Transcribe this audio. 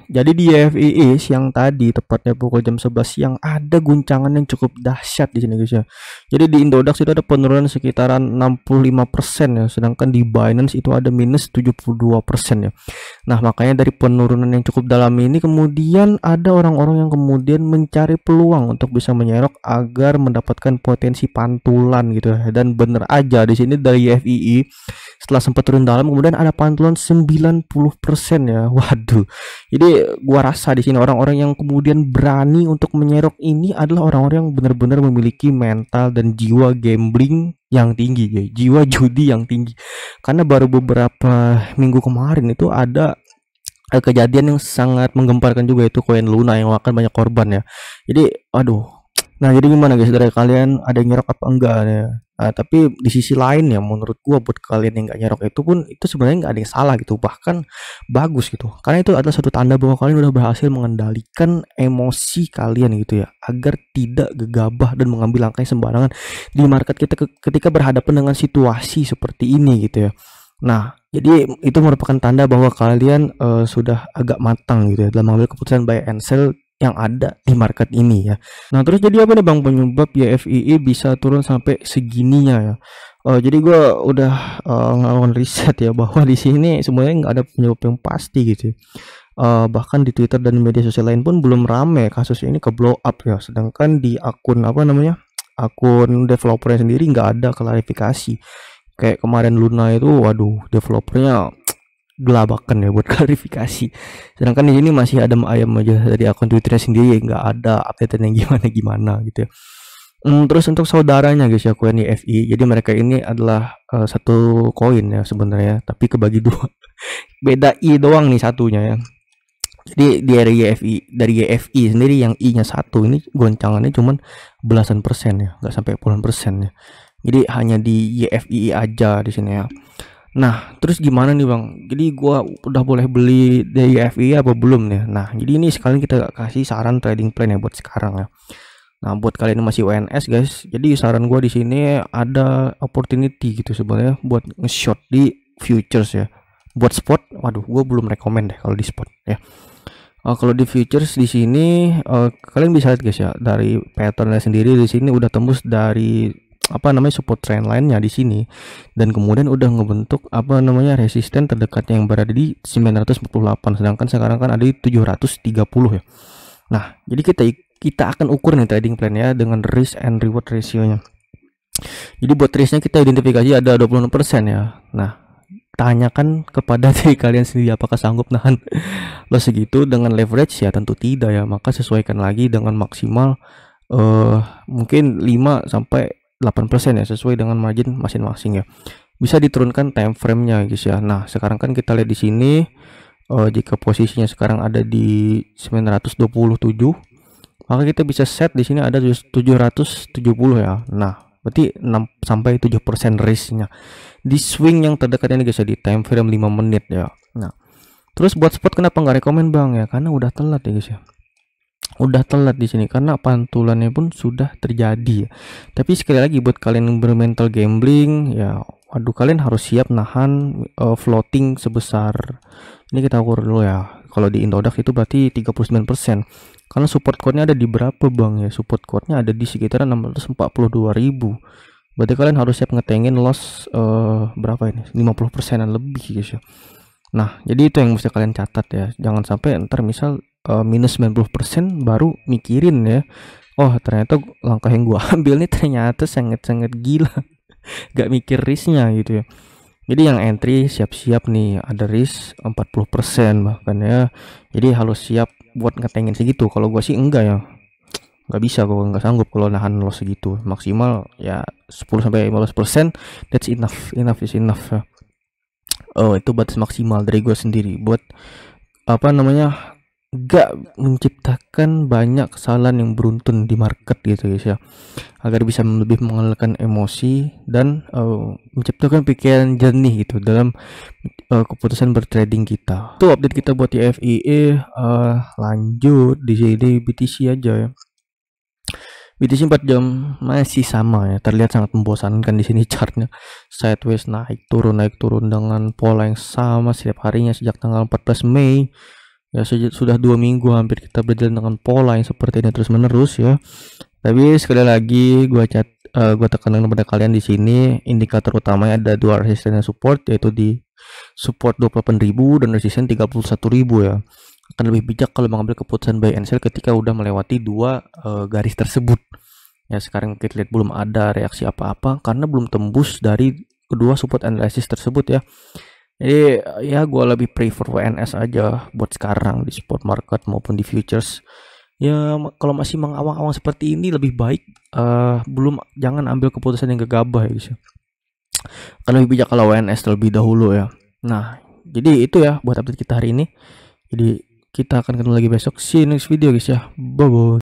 jadi di YFII siang tadi tepatnya pukul jam 11 siang ada guncangan yang cukup dahsyat di sini guys ya. Jadi di Indodax itu ada penurunan sekitaran 65% ya, sedangkan di Binance itu ada minus 72% ya. Nah, makanya dari penurunan yang cukup dalam ini kemudian ada orang-orang yang kemudian mencari peluang untuk bisa menyerok agar mendapatkan potensi pantulan gitu ya. Dan bener aja di sini dari YFII setelah sempat turun dalam kemudian ada pantulan 90% ya. Waduh. Jadi gua rasa di sini orang-orang yang kemudian berani untuk menyerok ini adalah orang-orang yang benar-benar memiliki mental dan jiwa gambling yang tinggi ya, jiwa judi yang tinggi. Karena baru beberapa minggu kemarin itu ada kejadian yang sangat menggemparkan juga, itu koin Luna yang makan banyak korban ya. Jadi aduh. Nah, jadi gimana guys, dari kalian ada yang nyerok apa enggak ya? Tapi di sisi lain ya menurut gua buat kalian yang nggak nyerok itu pun itu sebenarnya nggak ada yang salah gitu, bahkan bagus gitu, karena itu adalah satu tanda bahwa kalian udah berhasil mengendalikan emosi kalian gitu ya, agar tidak gegabah dan mengambil langkah yang sembarangan di market kita ketika berhadapan dengan situasi seperti ini gitu ya. Nah, jadi itu merupakan tanda bahwa kalian sudah agak matang gitu ya dalam mengambil keputusan buy and sell yang ada di market ini ya. Nah, terus jadi apa nih Bang penyebab YFII bisa turun sampai segininya ya? Jadi gue udah ngelakuin riset ya bahwa di sini sebenarnya nggak ada penyebab yang pasti gitu ya. Bahkan di Twitter dan media sosial lain pun belum rame kasus ini ke blow up ya. Sedangkan di akun apa namanya, akun developernya sendiri nggak ada klarifikasi. Kayak kemarin Luna itu, waduh, developernya gelabakan ya buat klarifikasi. Sedangkan di sini masih ada ayam aja dari akun Twitternya sendiri, nggak ada update yang gimana gitu ya. Terus untuk saudaranya guys ya, koin YFI. Jadi mereka ini adalah satu koin ya sebenarnya, tapi kebagi dua. Beda I doang nih satunya ya. Jadi dari YFI sendiri yang I-nya satu ini goncangannya cuman belasan persen ya, nggak sampai puluhan persen ya. Jadi hanya di YFI aja di sini ya. Nah, terus gimana nih Bang? Jadi gua udah boleh beli dari YFI apa belum nih? Nah, jadi ini sekalian kita kasih saran trading plan ya buat sekarang ya. Nah, buat kalian yang masih WNS guys, jadi saran gua di sini ada opportunity gitu sebenarnya buat nge-short di futures ya. Buat spot, waduh, gua belum rekomend deh kalau di spot ya. Kalau di futures di sini kalian bisa lihat guys ya, dari patternnya sendiri di sini udah tembus dari apa namanya support trend line-nya di sini, dan kemudian udah ngebentuk apa namanya resisten terdekatnya yang berada di 948, sedangkan sekarang kan ada di 730 ya. Nah, jadi kita akan ukur nih trading plan ya dengan risk and reward ratio-nya. Jadi buat risk-nya kita identifikasi ada 26% ya. Nah, tanyakan kepada diri kalian sendiri apakah sanggup nahan loss segitu dengan leverage ya, tentu tidak ya. Maka sesuaikan lagi dengan maksimal mungkin 5 sampai 8% ya, sesuai dengan margin masing-masing ya. Bisa diturunkan time frame-nya guys ya. Nah, sekarang kan kita lihat di sini jika posisinya sekarang ada di 927, maka kita bisa set di sini ada 770 ya. Nah, berarti 6 sampai 7% risk-nya di swing yang terdekat ini guys ya, di time frame 5 menit ya. Nah, terus buat spot kenapa nggak rekomend Bang ya? Karena udah telat ya guys ya. Udah telat di sini karena pantulannya pun sudah terjadi ya. Tapi sekali lagi buat kalian yang bermental gambling ya, waduh, kalian harus siap nahan floating sebesar ini. Kita ukur dulu ya. Kalau di Indodax itu berarti 39%. Karena support code-nya ada di berapa Bang ya? Support code-nya ada di sekitar 642.000. Berarti kalian harus siap ngetengin loss berapa ini? 50%-an lebih guys ya. Nah, jadi itu yang mesti kalian catat ya. Jangan sampai ntar misal minus 90% baru mikirin ya, oh ternyata langkah yang gua ambil nih ternyata sangat-sangat gila. Gak mikir risknya gitu ya. Jadi yang entry siap-siap nih, ada risk 40% bahkan ya. Jadi harus siap buat ngetengin segitu. Kalau gua sih enggak ya, nggak bisa, gua nggak sanggup kalau nahan loss segitu. Maksimal ya 10 sampai 15%, that's enough is enough ya. Itu batas maksimal dari gue sendiri buat apa namanya, gak menciptakan banyak kesalahan yang beruntun di market gitu guys ya, agar bisa lebih mengendalikan emosi dan menciptakan pikiran jernih gitu dalam keputusan bertrading kita. Itu update kita buat YFIE. Lanjut di sini BTC aja ya. BTC 4 jam masih sama ya, terlihat sangat membosankan di sini chartnya, sideways naik turun dengan pola yang sama setiap harinya sejak tanggal 14 Mei. Ya sudah 2 minggu hampir kita berjalan dengan pola yang seperti ini terus menerus ya. Tapi sekali lagi gua tekankan kepada kalian di sini, indikator utamanya ada dua resisten dan support, yaitu di support 28.000 dan resisten 31.000 ya. Akan lebih bijak kalau mengambil keputusan buy and sell ketika udah melewati dua garis tersebut. Ya sekarang kita lihat belum ada reaksi apa-apa karena belum tembus dari kedua support analysis tersebut ya. Jadi ya gue lebih prefer WNS aja buat sekarang di spot market maupun di futures. Ya kalau masih mengawang-awang seperti ini lebih baik belum jangan ambil keputusan yang gegabah ya guys. Kan lebih bijak kalau WNS terlebih dahulu ya. Nah, jadi itu ya buat update kita hari ini. Jadi kita akan ketemu lagi besok. See you next video guys ya. Bye bye.